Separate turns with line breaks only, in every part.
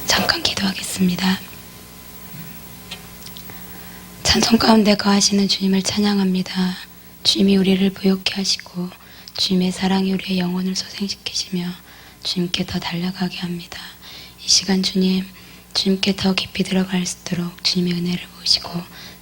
잠깐 기도하겠습니다. 찬송 가운데 거하시는 주님을 찬양합니다. 주님이 우리를 부욕케 하시고 주님의 사랑이 우리의 영혼을 소생시키시며 주님께 더 달려가게 합니다. 이 시간 주님께 더 깊이 들어갈 수 있도록 주님의 은혜를 부으시고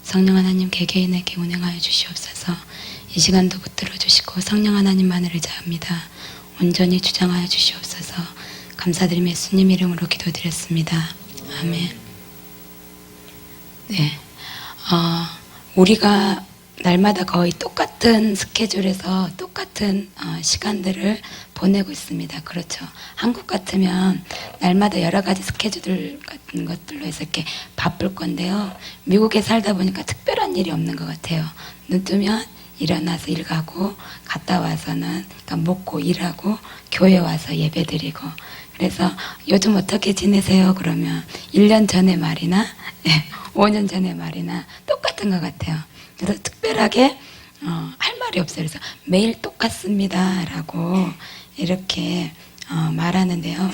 성령 하나님 개개인에게 운행하여 주시옵소서. 이 시간도 붙들어 주시고 성령 하나님만을 의지합니다. 온전히 주장하여 주시옵소서. 감사드리며 예수님 이름으로 기도드렸습니다. 아멘. 네, 우리가 날마다 거의 똑같은 스케줄에서 똑같은 시간들을 보내고 있습니다. 그렇죠. 한국 같으면 날마다 여러 가지 스케줄 같은 것들로 해서 이렇게 바쁠 건데요. 미국에 살다 보니까 특별한 일이 없는 것 같아요. 눈 뜨면 일어나서 일 가고, 갔다 와서는 그러니까 먹고 일하고, 교회 와서 예배 드리고. 그래서 요즘 어떻게 지내세요? 그러면 1년 전의 말이나 5년 전의 말이나 똑같은 것 같아요. 그래서 특별하게 할 말이 없어요. 그래서 매일 똑같습니다 라고 이렇게 말하는데요.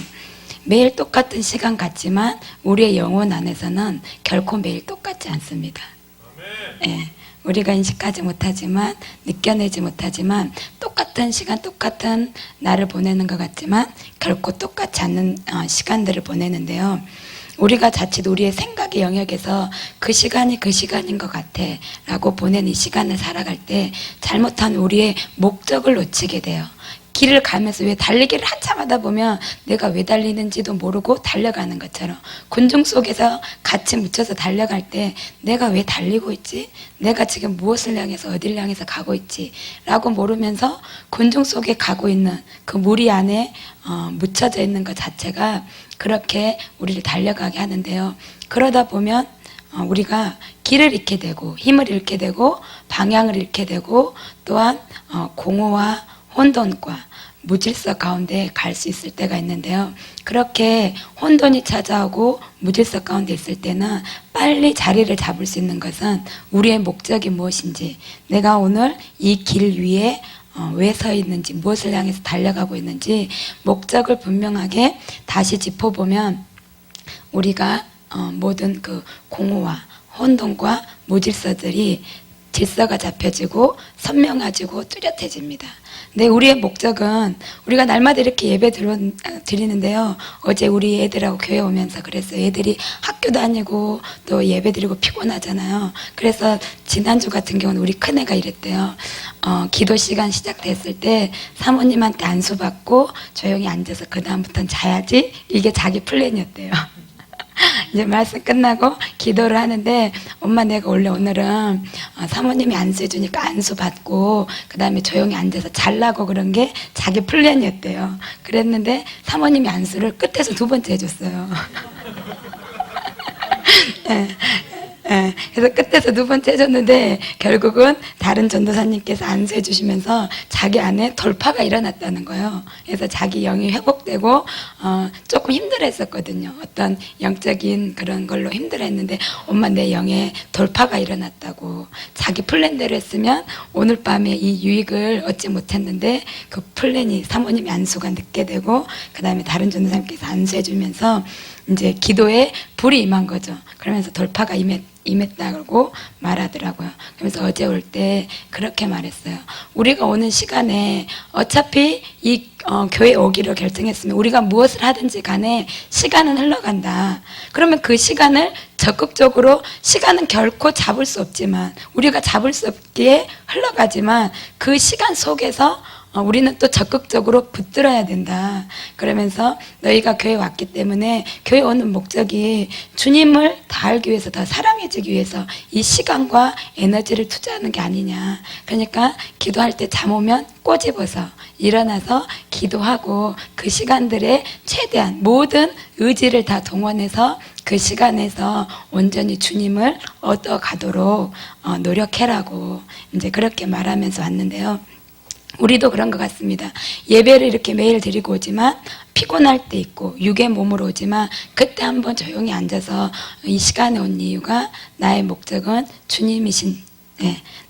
매일 똑같은 시간 같지만 우리의 영혼 안에서는 결코 매일 똑같지 않습니다. 네, 우리가 인식하지 못하지만, 느껴내지 못하지만 똑같은 시간, 똑같은 날을 보내는 것 같지만 결코 똑같지 않는 시간들을 보내는데요. 우리가 자칫 우리의 생각의 영역에서 그 시간이 그 시간인 것 같아 라고 보낸 이 시간을 살아갈 때 잘못한 우리의 목적을 놓치게 돼요. 길을 가면서 왜 달리기를 한참 하다 보면 내가 왜 달리는지도 모르고 달려가는 것처럼, 군중 속에서 같이 묻혀서 달려갈 때 내가 왜 달리고 있지? 내가 지금 무엇을 향해서 어디를 향해서 가고 있지? 라고 모르면서 군중 속에 가고 있는 그 무리 안에 묻혀져 있는 것 자체가 그렇게 우리를 달려가게 하는데요. 그러다 보면 우리가 길을 잃게 되고, 힘을 잃게 되고, 방향을 잃게 되고, 또한 공허와 혼돈과 무질서 가운데 갈 수 있을 때가 있는데요. 그렇게 혼돈이 찾아오고 무질서 가운데 있을 때는 빨리 자리를 잡을 수 있는 것은 우리의 목적이 무엇인지, 내가 오늘 이 길 위에 왜 서 있는지, 무엇을 향해서 달려가고 있는지 목적을 분명하게 다시 짚어보면 우리가 모든 그 공허와 혼돈과 무질서들이 질서가 잡혀지고 선명해지고 뚜렷해집니다. 근데 우리의 목적은, 우리가 날마다 이렇게 예배 드리는데요. 어제 우리 애들하고 교회 오면서 그랬어요. 애들이 학교 다니고 또 예배 드리고 피곤하잖아요. 그래서 지난주 같은 경우는 우리 큰애가 이랬대요. 기도 시간 시작됐을 때 사모님한테 안수 받고 조용히 앉아서 그 다음부터는 자야지, 이게 자기 플랜이었대요. 이제 말씀 끝나고 기도를 하는데, 엄마 내가 원래 오늘은 사모님이 안수해 주니까 안수 받고 그 다음에 조용히 앉아서 잘라고 그런 게 자기 플랜이었대요. 그랬는데 사모님이 안수를 끝에서 2번째 해줬어요. 네, 그래서 끝에서 2번째 해줬는데 결국은 다른 전도사님께서 안수해 주시면서 자기 안에 돌파가 일어났다는 거예요. 그래서 자기 영이 회복되고 조금 힘들어했었거든요. 어떤 영적인 그런 걸로 힘들어했는데, 엄마 내 영에 돌파가 일어났다고, 자기 플랜대로 했으면 오늘 밤에 이 유익을 얻지 못했는데 그 플랜이, 사모님이 안수가 늦게 되고 그 다음에 다른 전도사님께서 안수해 주면서 이제 기도에 불이 임한 거죠. 그러면서 돌파가 임했다고 말하더라고요. 그러면서 어제 올 때 그렇게 말했어요. 우리가 오는 시간에 어차피 이 교회 오기로 결정했으면 우리가 무엇을 하든지 간에 시간은 흘러간다. 그러면 그 시간을 적극적으로, 시간은 결코 잡을 수 없지만, 우리가 잡을 수 없기에 흘러가지만 그 시간 속에서 우리는 또 적극적으로 붙들어야 된다. 그러면서 너희가 교회 왔기 때문에 교회 오는 목적이 주님을 더 알기 위해서, 더 사랑해주기 위해서 이 시간과 에너지를 투자하는 게 아니냐. 그러니까 기도할 때 잠 오면 꼬집어서 일어나서 기도하고 그 시간들에 최대한 모든 의지를 다 동원해서 그 시간에서 온전히 주님을 얻어가도록 노력해라고 이제 그렇게 말하면서 왔는데요. 우리도 그런 것 같습니다. 예배를 이렇게 매일 드리고 오지만 피곤할 때 있고, 육의 몸으로 오지만 그때 한번 조용히 앉아서 이 시간에 온 이유가, 나의 목적은 주님이신,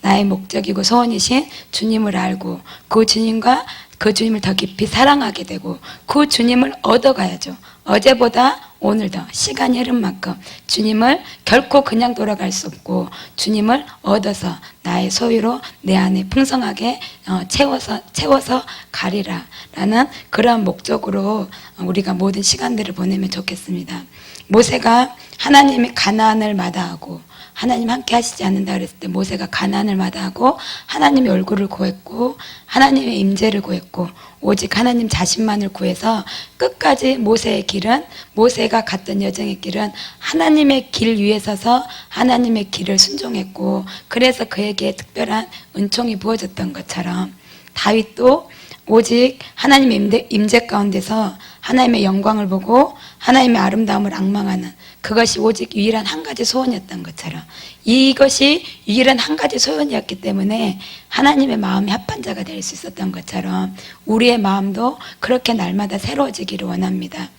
나의 목적이고 소원이신 주님을 알고 그 주님과 그 주님을 더 깊이 사랑하게 되고 그 주님을 얻어가야죠. 어제보다 오늘도 시간이 흐른 만큼 주님을 결코 그냥 돌아갈 수 없고 주님을 얻어서 나의 소유로 내 안에 풍성하게 채워서 가리라 라는 그러한 목적으로 우리가 모든 시간들을 보내면 좋겠습니다. 모세가 하나님이 가나안을 마다하고 하나님 함께 하시지 않는다 그랬을 때 모세가 가나안을 마다하고 하나님의 얼굴을 구했고 하나님의 임재를 구했고 오직 하나님 자신만을 구해서 끝까지 모세의 길은 모세가 갔던 여정의 길은 하나님의 길 위에 서서 하나님의 길을 순종했고 그래서 그에게 특별한 은총이 부어졌던 것처럼 다윗도 오직 하나님의 임재 가운데서 하나님의 영광을 보고 하나님의 아름다움을 앙망하는 그것이 오직 유일한 한 가지 소원이었던 것처럼 이것이 유일한 한 가지 소원이었기 때문에 하나님의 마음이 합판자가 될 수 있었던 것처럼 우리의 마음도 그렇게 날마다 새로워지기를 원합니다.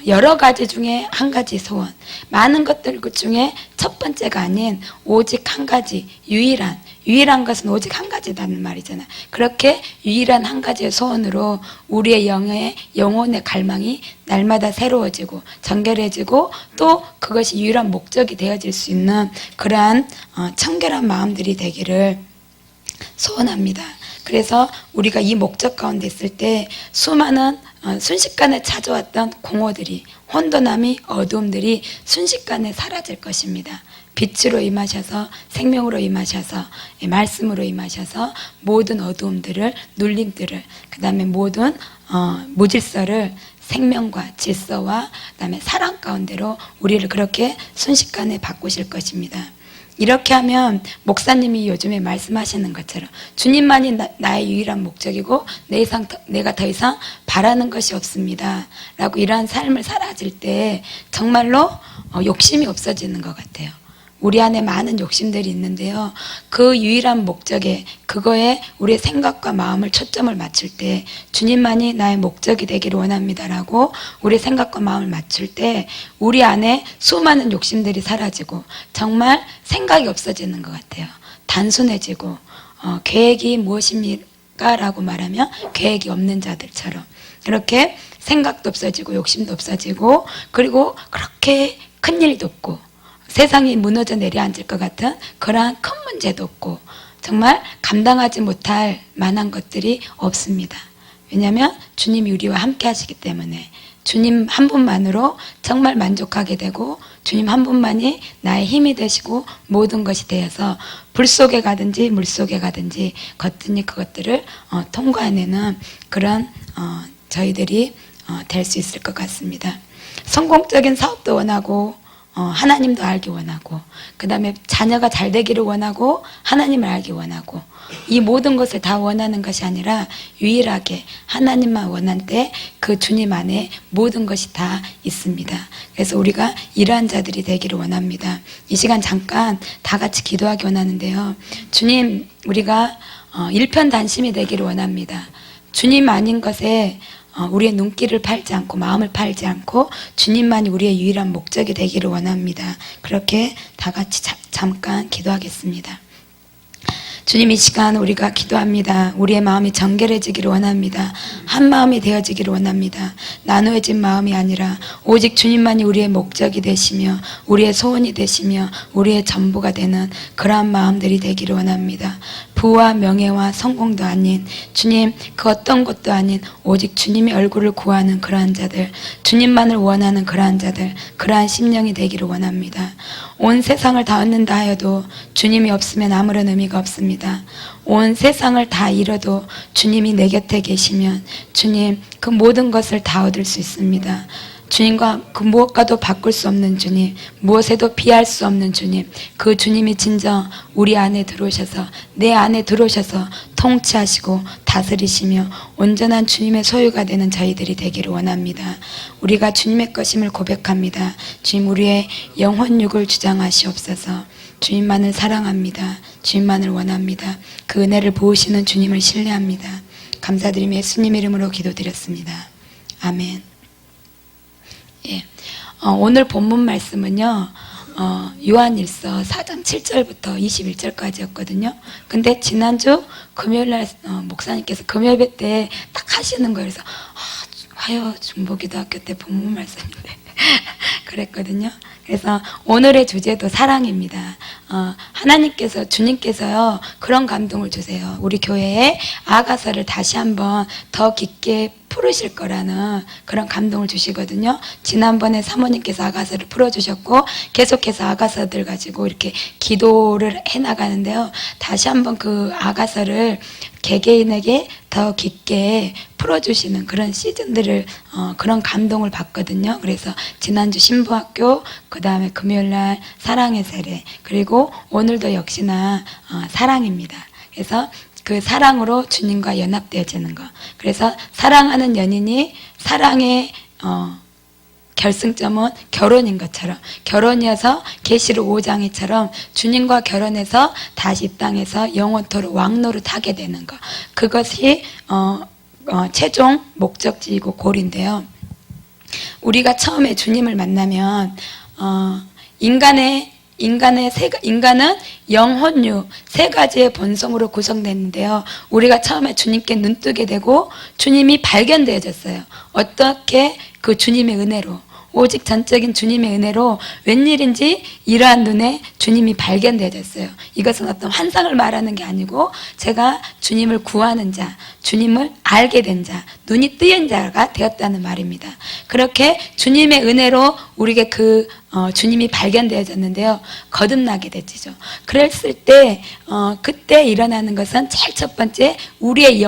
여러 가지 중에 한 가지 소원, 많은 것들 중에 첫 번째가 아닌 오직 한 가지 유일한 것은 오직 한 가지라는 말이잖아. 그렇게 유일한 한 가지의 소원으로 우리의 영혼의 갈망이 날마다 새로워지고 정결해지고 또 그것이 유일한 목적이 되어질 수 있는 그러한 청결한 마음들이 되기를 소원합니다. 그래서 우리가 이 목적 가운데 있을 때 수많은 순식간에 찾아왔던 공허들이 혼돈함이 어두움들이 순식간에 사라질 것입니다. 빛으로 임하셔서 생명으로 임하셔서 말씀으로 임하셔서 모든 어두움들을 눌림들을 그 다음에 모든 무질서를 생명과 질서와 그 다음에 사랑 가운데로 우리를 그렇게 순식간에 바꾸실 것입니다. 이렇게 하면 목사님이 요즘에 말씀하시는 것처럼 주님만이 나의 유일한 목적이고 내가 더 이상 바라는 것이 없습니다 라고 이러한 삶을 살아질 때 정말로 욕심이 없어지는 것 같아요. 우리 안에 많은 욕심들이 있는데요. 그 유일한 목적에 그거에 우리의 생각과 마음을 초점을 맞출 때 주님만이 나의 목적이 되기를 원합니다라고 우리의 생각과 마음을 맞출 때 우리 안에 수많은 욕심들이 사라지고 정말 생각이 없어지는 것 같아요. 단순해지고 계획이 무엇입니까? 라고 말하면 계획이 없는 자들처럼 이렇게 생각도 없어지고 욕심도 없어지고 그리고 그렇게 큰일도 없고 세상이 무너져 내려앉을 것 같은 그러한 큰 문제도 없고 정말 감당하지 못할 만한 것들이 없습니다. 왜냐하면 주님이 우리와 함께 하시기 때문에 주님 한 분만으로 정말 만족하게 되고 주님 한 분만이 나의 힘이 되시고 모든 것이 되어서 불 속에 가든지 물 속에 가든지 거뜬히 그것들을 통과해내는 그런 저희들이 될 수 있을 것 같습니다. 성공적인 사업도 원하고 하나님도 알기 원하고 그 다음에 자녀가 잘 되기를 원하고 하나님을 알기 원하고 이 모든 것을 다 원하는 것이 아니라 유일하게 하나님만 원할 때 그 주님 안에 모든 것이 다 있습니다. 그래서 우리가 이러한 자들이 되기를 원합니다. 이 시간 잠깐 다 같이 기도하기 원하는데요. 주님 우리가 일편단심이 되기를 원합니다. 주님 아닌 것에 우리의 눈길을 팔지 않고 마음을 팔지 않고 주님만이 우리의 유일한 목적이 되기를 원합니다. 그렇게 다 같이 잠깐 기도하겠습니다. 주님 이 시간 우리가 기도합니다. 우리의 마음이 정결해지기를 원합니다. 한 마음이 되어지기를 원합니다. 나누어진 마음이 아니라 오직 주님만이 우리의 목적이 되시며 우리의 소원이 되시며 우리의 전부가 되는 그러한 마음들이 되기를 원합니다. 부와 명예와 성공도 아닌 주님 그 어떤 것도 아닌 오직 주님의 얼굴을 구하는 그러한 자들 주님만을 원하는 그러한 자들 그러한 심령이 되기를 원합니다. 온 세상을 다 얻는다 하여도 주님이 없으면 아무런 의미가 없습니다. 온 세상을 다 잃어도 주님이 내 곁에 계시면 주님 그 모든 것을 다 얻을 수 있습니다. 주님과 그 무엇과도 바꿀 수 없는 주님, 무엇에도 비할 수 없는 주님, 그 주님이 진정 우리 안에 들어오셔서 내 안에 들어오셔서 통치하시고 다스리시며 온전한 주님의 소유가 되는 저희들이 되기를 원합니다. 우리가 주님의 것임을 고백합니다. 주님 우리의 영혼육을 주장하시옵소서. 주님만을 사랑합니다. 주님만을 원합니다. 그 은혜를 보시는 주님을 신뢰합니다. 감사드리며 예수님 이름으로 기도드렸습니다. 아멘. 예. 오늘 본문 말씀은요. 요한일서 4장 7절부터 21절까지였거든요. 근데 지난주 금요일날 목사님께서 금요일 때 딱 하시는 거예요. 그래서 화요 중보기도학교 때 본문 말씀인데 그랬거든요. 그래서 오늘의 주제도 사랑입니다. 하나님께서, 주님께서요, 그런 감동을 주세요. 우리 교회에 아가서를 다시 한번 더 깊게 풀으실 거라는 그런 감동을 주시거든요. 지난번에 사모님께서 아가서를 풀어주셨고, 계속해서 아가서들 가지고 이렇게 기도를 해나가는데요. 다시 한번 그 아가서를 개개인에게 더 깊게 풀어주시는 그런 시즌들을 그런 감동을 받거든요. 그래서 지난주 신부학교, 그 다음에 금요일날 사랑의 세례, 그리고 오늘도 역시나 사랑입니다. 그래서 그 사랑으로 주님과 연합되어지는 것. 그래서 사랑하는 연인이 사랑의 결승점은 결혼인 것처럼, 결혼이어서 계시록 5장이처럼 주님과 결혼해서 다시 이 땅에서 영원토록 왕노릇 하게 되는 것. 그것이 최종 목적지이고 골인데요. 우리가 처음에 주님을 만나면 인간은 영혼유 세 가지의 본성으로 구성됐는데요. 우리가 처음에 주님께 눈뜨게 되고 주님이 발견되어졌어요. 어떻게? 그 주님의 은혜로, 오직 전적인 주님의 은혜로 웬일인지 이러한 눈에 주님이 발견되어졌어요. 이것은 어떤 환상을 말하는 게 아니고 제가 주님을 구하는 자, 주님을 알게 된 자, 눈이 뜨인 자가 되었다는 말입니다. 그렇게 주님의 은혜로 우리에게 주님이 발견되어졌는데요. 거듭나게 됐죠. 그랬을 때 그때 일어나는 것은 제일 첫 번째 우리의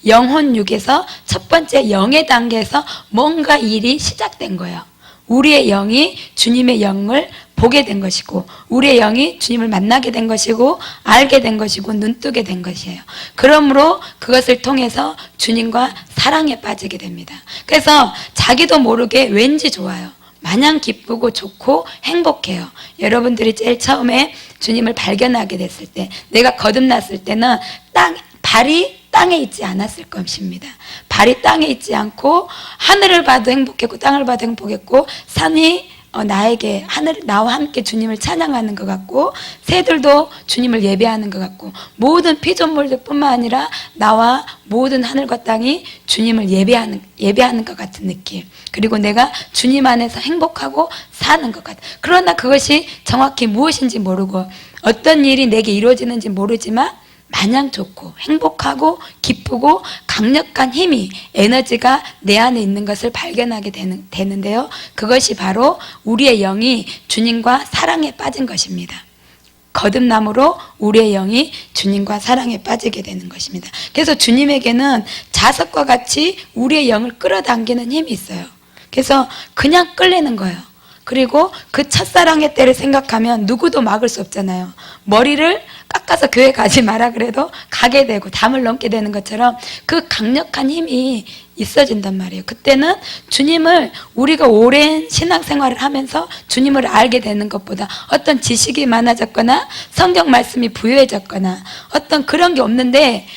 영혼육에서 첫 번째 영의 단계에서 뭔가 일이 시작된 거예요. 우리의 영이 주님의 영을 보게 된 것이고, 우리의 영이 주님을 만나게 된 것이고, 알게 된 것이고, 눈뜨게 된 것이에요. 그러므로 그것을 통해서 주님과 사랑에 빠지게 됩니다. 그래서 자기도 모르게 왠지 좋아요. 마냥 기쁘고 좋고 행복해요. 여러분들이 제일 처음에 주님을 발견하게 됐을 때, 내가 거듭났을 때는 발이 땅에 있지 않았을 것입니다. 발이 땅에 있지 않고 하늘을 봐도 행복했고 땅을 봐도 행복했고, 산이 나와 함께 주님을 찬양하는 것 같고, 새들도 주님을 예배하는 것 같고, 모든 피조물들 뿐만 아니라 나와 모든 하늘과 땅이 주님을 예배하는 것 같은 느낌. 그리고 내가 주님 안에서 행복하고 사는 것 같아. 그러나 그것이 정확히 무엇인지 모르고 어떤 일이 내게 이루어지는지 모르지만 마냥 좋고 행복하고 기쁘고 강력한 힘이, 에너지가 내 안에 있는 것을 발견하게 되는데요. 그것이 바로 우리의 영이 주님과 사랑에 빠진 것입니다. 거듭남으로 우리의 영이 주님과 사랑에 빠지게 되는 것입니다. 그래서 주님에게는 자석과 같이 우리의 영을 끌어당기는 힘이 있어요. 그래서 그냥 끌리는 거예요. 그리고 그 첫사랑의 때를 생각하면 누구도 막을 수 없잖아요. 머리를 깎아서 교회 가지 마라 그래도 가게 되고 담을 넘게 되는 것처럼 그 강력한 힘이 있어진단 말이에요. 그때는 주님을, 우리가 오랜 신앙생활을 하면서 주님을 알게 되는 것보다 어떤 지식이 많아졌거나 성경 말씀이 부유해졌거나 어떤 그런 게 없는데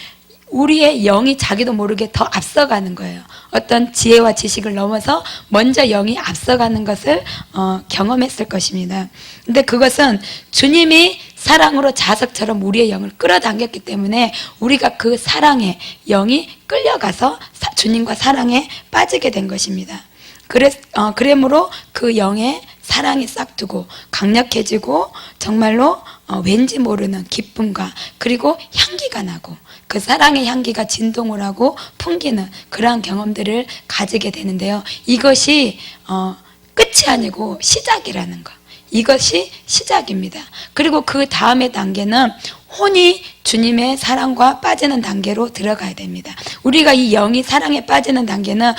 우리의 영이 자기도 모르게 더 앞서가는 거예요. 어떤 지혜와 지식을 넘어서 먼저 영이 앞서가는 것을 경험했을 것입니다. 근데 그것은 주님이 사랑으로 자석처럼 우리의 영을 끌어당겼기 때문에 우리가 그 사랑에 영이 끌려가서 주님과 사랑에 빠지게 된 것입니다. 그러므로 그 영의 사랑이 싹트고 강력해지고 정말로 왠지 모르는 기쁨과 그리고 향기가 나고 그 사랑의 향기가 진동을 하고 풍기는 그러한 경험들을 가지게 되는데요. 이것이 끝이 아니고 시작이라는 것. 이것이 시작입니다. 그리고 그 다음의 단계는 혼이 주님의 사랑과 빠지는 단계로 들어가야 됩니다. 우리가 이 영이 사랑에 빠지는 단계는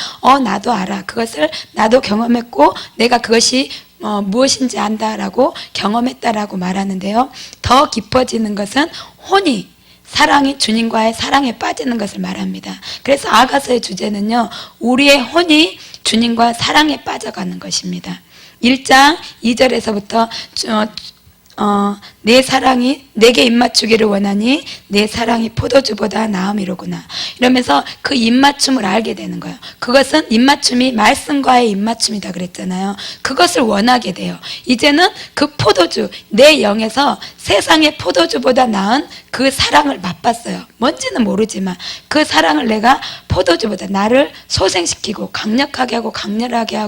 나도 알아. 그것을 나도 경험했고 내가 그것이 무엇인지 안다라고 경험했다라고 말하는데요. 더 깊어지는 것은 혼이 사랑이 주님과의 사랑에 빠지는 것을 말합니다. 그래서 아가서의 주제는요, 우리의 혼이 주님과 사랑에 빠져가는 것입니다. 1장 2절에서부터 내 사랑이 내게 입맞추기를 원하니 내 사랑이 포도주보다 나음이로구나 이러면서 그 입맞춤을 알게 되는 거예요. 그것은 입맞춤이 말씀과의 입맞춤이다 그랬잖아요. 그것을 원하게 돼요. 이제는 그 포도주, 내 영에서 세상의 포도주보다 나은 그 사랑을 맛봤어요. 뭔지는 모르지만 그 사랑을 내가 포도주보다 나를 소생시키고 강력하게 하고 강렬하게 하고